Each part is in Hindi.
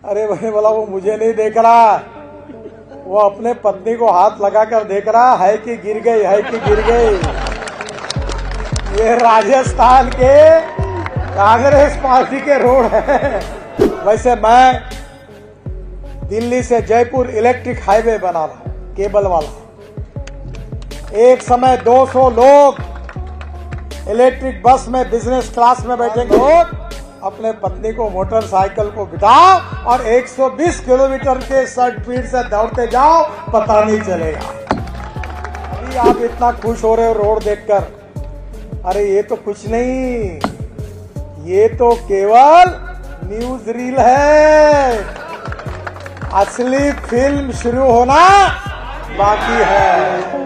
अरे भाई बोला वो मुझे नहीं देख रहा, वो अपने पत्नी को हाथ लगाकर देख रहा है कि गिर गई, है कि गिर गई। ये राजस्थान के कांग्रेस पार्टी के रोड है। वैसे मैं दिल्ली से जयपुर इलेक्ट्रिक हाईवे बना रहा हूं, केबल वाला। एक समय 200 लोग इलेक्ट्रिक बस में बिजनेस क्लास में बैठेंगे, लोग अपने पत्नी को मोटरसाइकिल को बिठाओ और 120 किलोमीटर के स्पीड से दौड़ते जाओ, पता नहीं चलेगा। अभी आप इतना खुश हो रहे हो रोड देखकर, अरे ये तो कुछ नहीं, ये तो केवल न्यूज रील है। असली फिल्म शुरू होना बाकी है।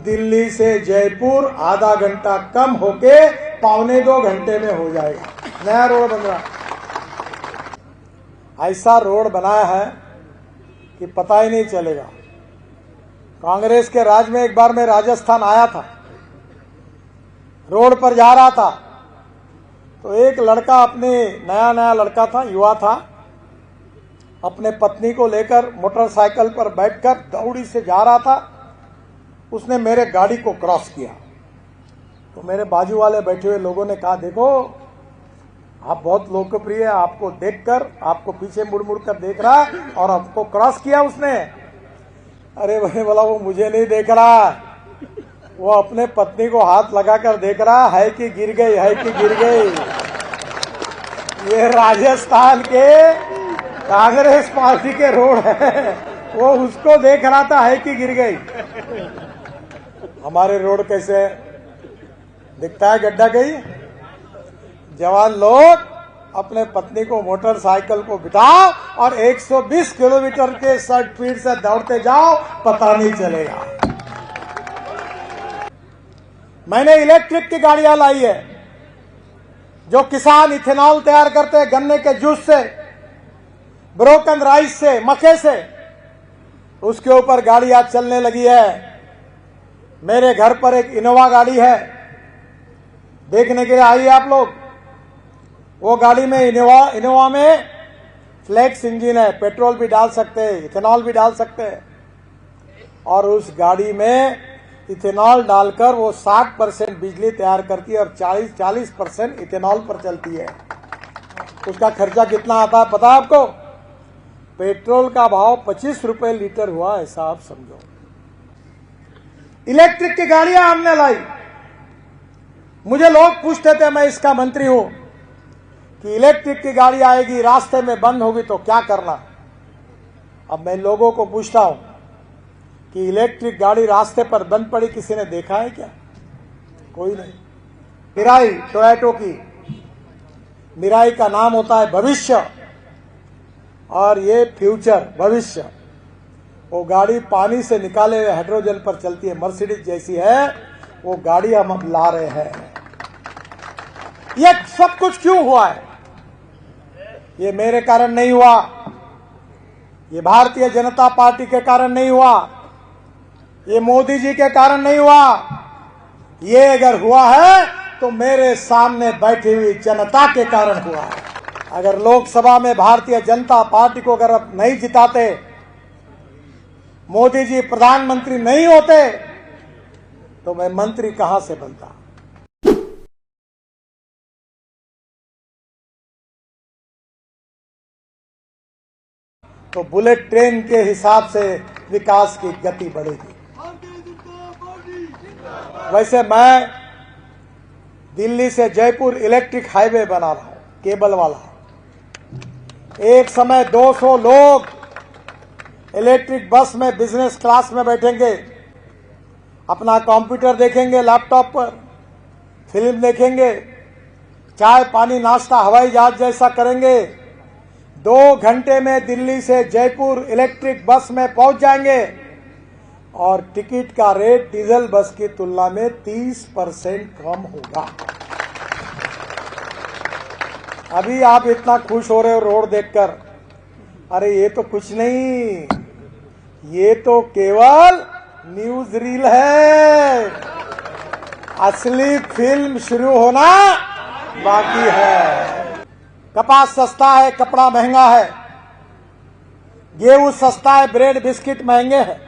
दिल्ली से जयपुर आधा घंटा कम होके 1.25 घंटे में हो जाएगा। नया रोड बन रहा, ऐसा रोड बनाया है कि पता ही नहीं चलेगा। कांग्रेस के राज में एक बार मैं राजस्थान आया था, रोड पर जा रहा था तो एक लड़का, अपने नया लड़का था, युवा था, अपने पत्नी को लेकर मोटरसाइकिल पर बैठकर दौड़ी से जा रहा था। उसने मेरे गाड़ी को क्रॉस किया तो मेरे बाजू वाले बैठे हुए लोगों ने कहा, देखो आप बहुत लोकप्रिय है, आपको देखकर, आपको पीछे मुड़ मुड़ कर देख रहा है और आपको क्रॉस किया उसने। अरे भाई बोला वो मुझे नहीं देख रहा, वो अपने पत्नी को हाथ लगाकर देख रहा है कि गिर गई, है कि गिर गई। ये राजस्थान के कांग्रेस पार्टी के रोड है, वो उसको देख रहा था है कि गिर गई। हमारे रोड कैसे दिखता है, गड्ढा गई। जवान लोग अपने पत्नी को मोटरसाइकिल को बिठाओ और 120 किलोमीटर के स्पीड से दौड़ते जाओ, पता नहीं चलेगा। मैंने इलेक्ट्रिक की गाड़ियां लाई है, जो किसान इथेनॉल तैयार करते हैं गन्ने के जूस से, ब्रोकन राइस से, मक्के से, उसके ऊपर गाड़ी आज चलने लगी है। मेरे घर पर एक इनोवा गाड़ी है, देखने के लिए आइए आप लोग। वो गाड़ी में इनोवा में फ्लेक्स इंजन है, पेट्रोल भी डाल सकते हैं, इथेनॉल भी डाल सकते हैं। और उस गाड़ी में इथेनॉल डालकर वो 60% बिजली तैयार करती है और 40% इथेनॉल पर चलती है। उसका खर्चा कितना आता है पता है आपको? पेट्रोल का भाव 25 रुपए लीटर हुआ, ऐसा आप समझो। इलेक्ट्रिक की गाड़ियां हमने लाई। मुझे लोग पूछते थे, मैं इसका मंत्री हूं, कि इलेक्ट्रिक की गाड़ी आएगी, रास्ते में बंद होगी तो क्या करना। अब मैं लोगों को पूछता हूं कि इलेक्ट्रिक गाड़ी रास्ते पर बंद पड़ी किसी ने देखा है क्या? कोई नहीं। मिराई, टोयोटो की मिराई का नाम होता है भविष्य, और ये फ्यूचर, भविष्य। वो गाड़ी पानी से निकाले हुए हाइड्रोजन पर चलती है, मर्सिडीज जैसी है वो गाड़ी हम अब ला रहे हैं। ये सब कुछ क्यों हुआ है? ये मेरे कारण नहीं हुआ, ये भारतीय जनता पार्टी के कारण नहीं हुआ, ये मोदी जी के कारण नहीं हुआ। ये अगर हुआ है तो मेरे सामने बैठी हुई जनता के कारण हुआ है। अगर लोकसभा में भारतीय जनता पार्टी को अगर अब नहीं जिताते, मोदी जी प्रधानमंत्री नहीं होते, तो मैं मंत्री कहां से बनता। तो बुलेट ट्रेन के हिसाब से विकास की गति बढ़ेगी। वैसे मैं दिल्ली से जयपुर इलेक्ट्रिक हाईवे बना रहा हूं, केबल वाला। एक समय 200 लोग इलेक्ट्रिक बस में बिजनेस क्लास में बैठेंगे, अपना कंप्यूटर देखेंगे, लैपटॉप पर फिल्म देखेंगे, चाय पानी नाश्ता हवाई जहाज जैसा करेंगे। 2 घंटे में दिल्ली से जयपुर इलेक्ट्रिक बस में पहुंच जाएंगे और टिकट का रेट डीजल बस की तुलना में 30% कम होगा। अभी आप इतना खुश हो रहे हो रोड देखकर, अरे ये तो कुछ नहीं, ये तो केवल न्यूज रील है। असली फिल्म शुरू होना बाकी है। कपास सस्ता है, कपड़ा महंगा है, गेहूं सस्ता है, ब्रेड बिस्किट महंगे हैं,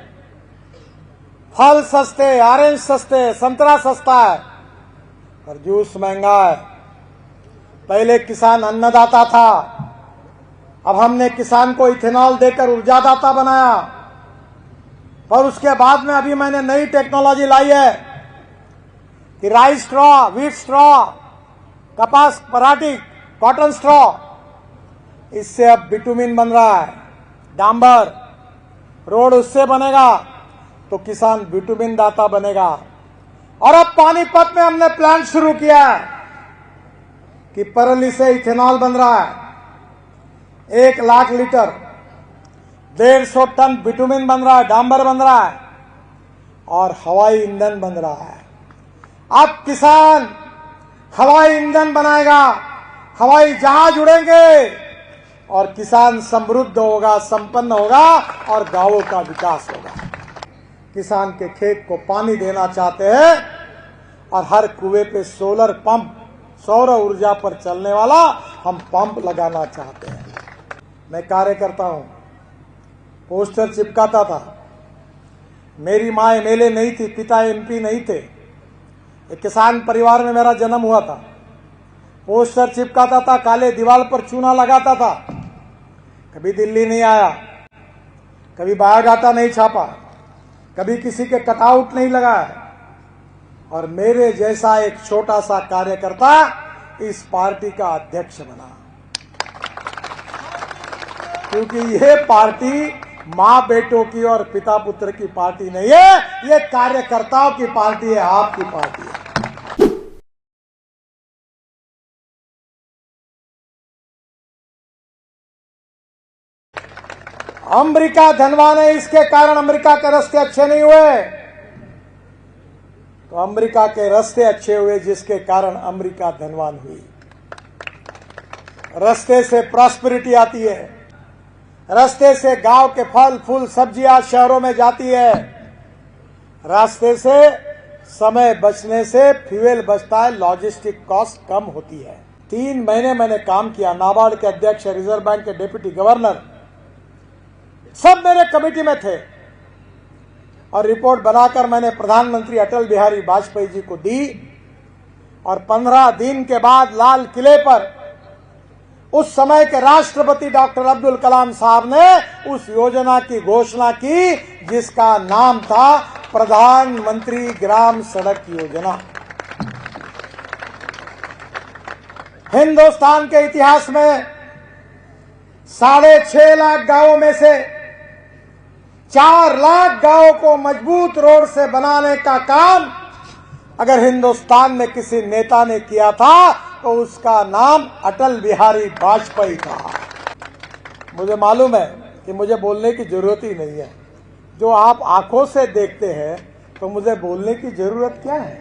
फल सस्ते, ऑरेंज सस्ते, संतरा सस्ता है, और जूस महंगा है। पहले किसान अन्नदाता था, अब हमने किसान को इथेनॉल देकर ऊर्जादाता बनाया। और उसके बाद में अभी मैंने नई टेक्नोलॉजी लाई है कि राइस स्ट्रॉ, व्हीट स्ट्रॉ, कपास पराठी, कॉटन स्ट्रॉ, इससे अब बिटुमिन बन रहा है, डांबर, रोड उससे बनेगा तो किसान बिटुमिन दाता बनेगा। और अब पानीपत में हमने प्लांट शुरू किया है कि परली से इथेनॉल बन रहा है, 1 लाख लीटर, 150 टन बिटुमिन बन रहा है, डांबर बन रहा है, और हवाई ईंधन बन रहा है। अब किसान हवाई ईंधन बनाएगा, हवाई जहाज उड़ेंगे, और किसान समृद्ध होगा, संपन्न होगा, और गांवों का विकास होगा। किसान के खेत को पानी देना चाहते हैं, और हर कुएं पे सोलर पंप, सौर ऊर्जा पर चलने वाला हम पंप लगाना चाहते हैं। मैं कार्यकर्ता हूं, पोस्टर चिपकाता था। मेरी मां एमएलए नहीं थी, पिता एमपी नहीं थे, एक किसान परिवार में मेरा जन्म हुआ था। पोस्टर चिपकाता था, काले दीवार पर चूना लगाता था, कभी दिल्ली नहीं आया, कभी बायोडाटा नहीं छापा, कभी किसी के कटआउट नहीं लगाया, और मेरे जैसा एक छोटा सा कार्यकर्ता इस पार्टी का अध्यक्ष बना। क्योंकि ये पार्टी मां बेटों की और पिता पुत्र की पार्टी नहीं है, ये कार्यकर्ताओं की पार्टी है, आपकी पार्टी है। अमेरिका धनवान है, इसके कारण अमेरिका के रास्ते अच्छे नहीं हुए, तो अमेरिका के रास्ते अच्छे हुए जिसके कारण अमेरिका धनवान हुई। रास्ते से प्रॉस्पेरिटी आती है, रास्ते से गांव के फल फूल सब्जियां शहरों में जाती है, रास्ते से समय बचने से फ्यूल बचता है, लॉजिस्टिक कॉस्ट कम होती है। 3 महीने मैंने काम किया, नाबार्ड के अध्यक्ष, रिजर्व बैंक के डिप्टी गवर्नर, सब मेरे कमेटी में थे, और रिपोर्ट बनाकर मैंने प्रधानमंत्री अटल बिहारी वाजपेयी जी को दी। और 15 दिन के बाद लाल किले पर उस समय के राष्ट्रपति डॉक्टर अब्दुल कलाम साहब ने उस योजना की घोषणा की जिसका नाम था प्रधानमंत्री ग्राम सड़क योजना। हिंदुस्तान के इतिहास में 6.5 लाख गांवों में से 4 लाख गांवों को मजबूत रोड से बनाने का काम अगर हिंदुस्तान में किसी नेता ने किया था तो उसका नाम अटल बिहारी वाजपेयी था। मुझे मालूम है कि मुझे बोलने की जरूरत ही नहीं है, जो आप आंखों से देखते हैं, तो मुझे बोलने की जरूरत क्या है।